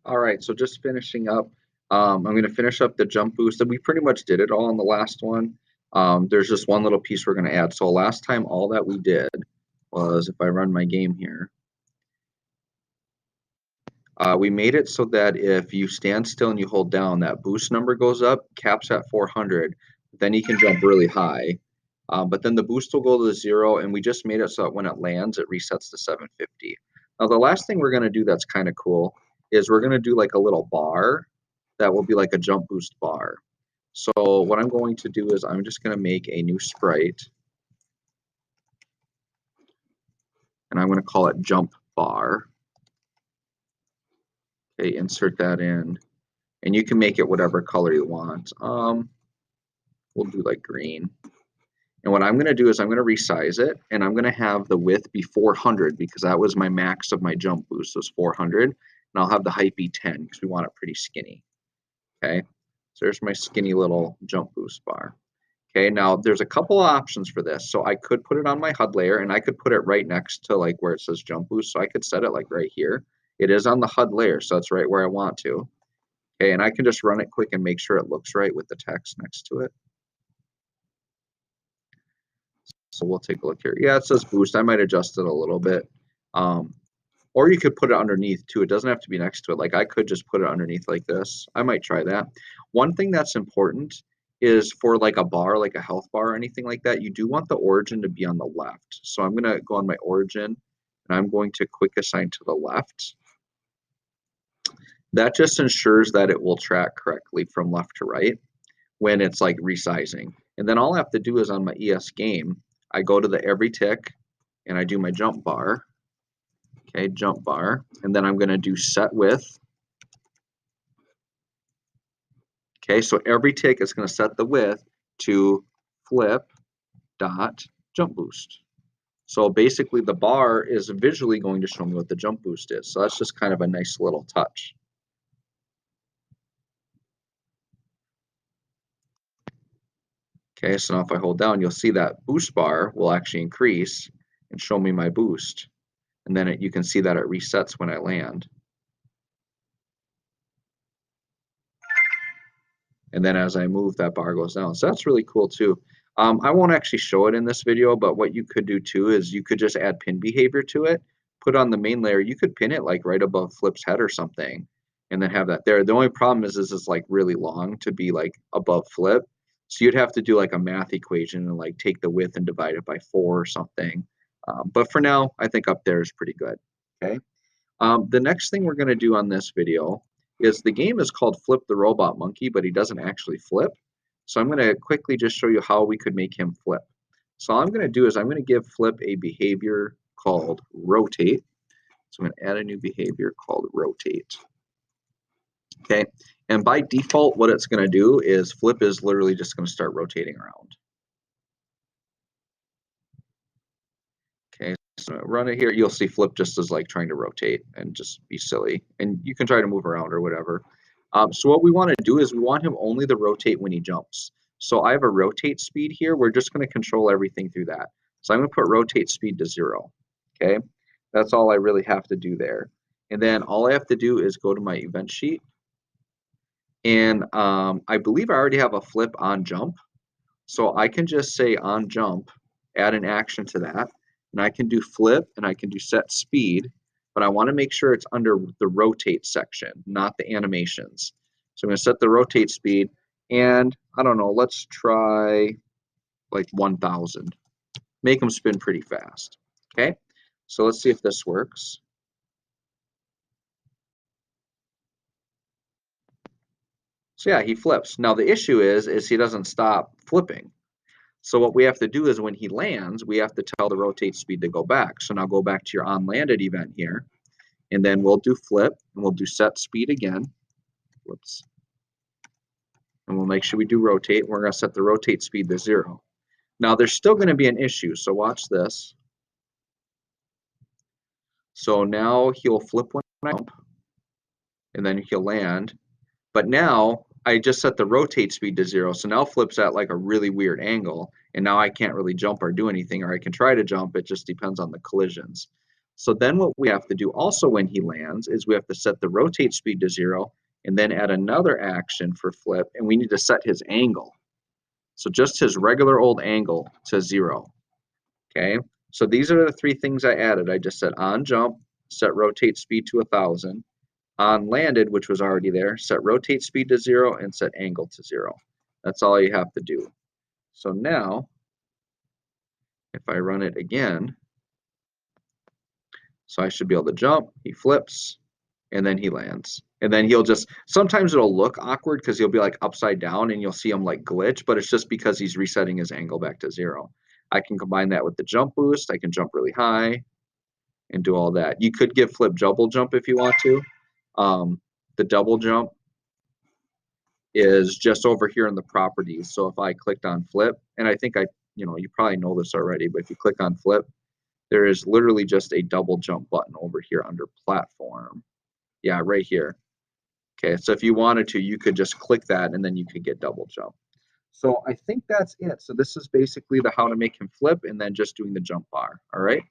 All right, so just finishing up, I'm going to finish up the jump boost. And we pretty much did it all in the last one. There's just one little piece we're going to add. So last time, all that we did was, if I run my game here, we made it so that if you stand still and you hold down, that boost number goes up, caps at 400. Then you can jump really high. But then the boost will go to 0, and we just made it so that when it lands, it resets to 750. Now, the last thing we're going to do that's kind of cool is we're going to do like a little bar that will be like a jump boost bar. So what I'm going to do is I'm just going to make a new sprite, and I'm going to call it jump bar. Okay, insert that in, and you can make it whatever color you want. We'll do like green. And what I'm going to do is I'm going to resize it, and I'm going to have the width be 400 because that was my max of my jump boost was 400. And I'll have the height be 10 because we want it pretty skinny. Okay, so there's my skinny little jump boost bar. Okay, now there's a couple of options for this. So I could put it on my HUD layer, and I could put it right next to like where it says jump boost. So I could set it like right here. It is on the HUD layer, so it's right where I want to. Okay, and I can just run it quick and make sure it looks right with the text next to it. So we'll take a look here. Yeah, it says boost. I might adjust it a little bit. Or you could put it underneath too. It doesn't have to be next to it. Like I could just put it underneath like this. I might try that. One thing that's important is for like a bar, like a health bar or anything like that, you do want the origin to be on the left. So I'm going to go on my origin, and I'm going to quick assign to the left. That just ensures that it will track correctly from left to right when it's like resizing. And then all I have to do is on my ES game, I go to the every tick and I do my jump bar. Okay, jump bar. And then I'm going to do set width. Okay, so every tick is going to set the width to flip dot jump boost. So basically the bar is visually going to show me what the jump boost is. So that's just kind of a nice little touch. Okay, so now if I hold down, you'll see that boost bar will actually increase and show me my boost. And then you can see that it resets when I land. And then as I move, that bar goes down. So that's really cool too. I won't actually show it in this video, but what you could do too is you could just add pin behavior to it, put on the main layer. You could pin it like right above Flip's head or something, and then have that there. The only problem is it's like really long to be like above Flip. So you'd have to do like a math equation and like take the width and divide it by 4 or something. But for now, I think up there is pretty good. Okay. The next thing we're going to do on this video is the game is called Flip the Robot Monkey, but he doesn't actually flip. So I'm going to quickly just show you how we could make him flip. So all I'm going to do is I'm going to give Flip a behavior called rotate. So I'm going to add a new behavior called rotate. Okay, and by default, what it's going to do is Flip is literally just going to start rotating around. Okay, so run it here. You'll see Flip just as like trying to rotate and just be silly. And you can try to move around or whatever. So what we want to do is we want him only to rotate when he jumps. So I have a rotate speed here. We're just going to control everything through that. So I'm going to put rotate speed to 0. Okay, that's all I really have to do there. And then all I have to do is go to my event sheet. And I believe I already have a flip on jump. So I can just say on jump, add an action to that. And I can do flip and I can do set speed, but I want to make sure it's under the rotate section, not the animations. So I'm going to set the rotate speed, and I don't know, let's try like 1000. Make them spin pretty fast. Okay, so let's see if this works. So yeah, he flips. Now the issue is he doesn't stop flipping. So what we have to do is when he lands, we have to tell the rotate speed to go back. So now go back to your on landed event here, and then we'll do flip, and we'll do set speed again. Whoops. And we'll make sure we do rotate. We're going to set the rotate speed to 0. Now there's still going to be an issue, so watch this. So now he'll flip when I jump, and then he'll land. But now I just set the rotate speed to 0, so now Flip's at like a really weird angle, and now I can't really jump or do anything, or I can try to jump. It just depends on the collisions. So then what we have to do also when he lands is we have to set the rotate speed to 0 and then add another action for flip, and we need to set his angle. So just his regular old angle to 0. Okay, so these are the three things I added. I just said on jump, set rotate speed to 1,000. On landed, which was already there, set rotate speed to 0 and set angle to 0. That's all you have to do. So now, if I run it again, so I should be able to jump, he flips, and then he lands. And then he'll just, sometimes it'll look awkward because he'll be like upside down and you'll see him like glitch, but it's just because he's resetting his angle back to 0. I can combine that with the jump boost. I can jump really high and do all that. You could give flip double jump if you want to. The double jump is just over here in the properties. So if I clicked on flip, and I think you probably know this already, but if you click on flip, there is literally just a double jump button over here under platform. Yeah, right here. Okay, so if you wanted to, you could just click that and then you could get double jump. So I think that's it. So this is basically the how to make him flip and then just doing the jump bar. All right.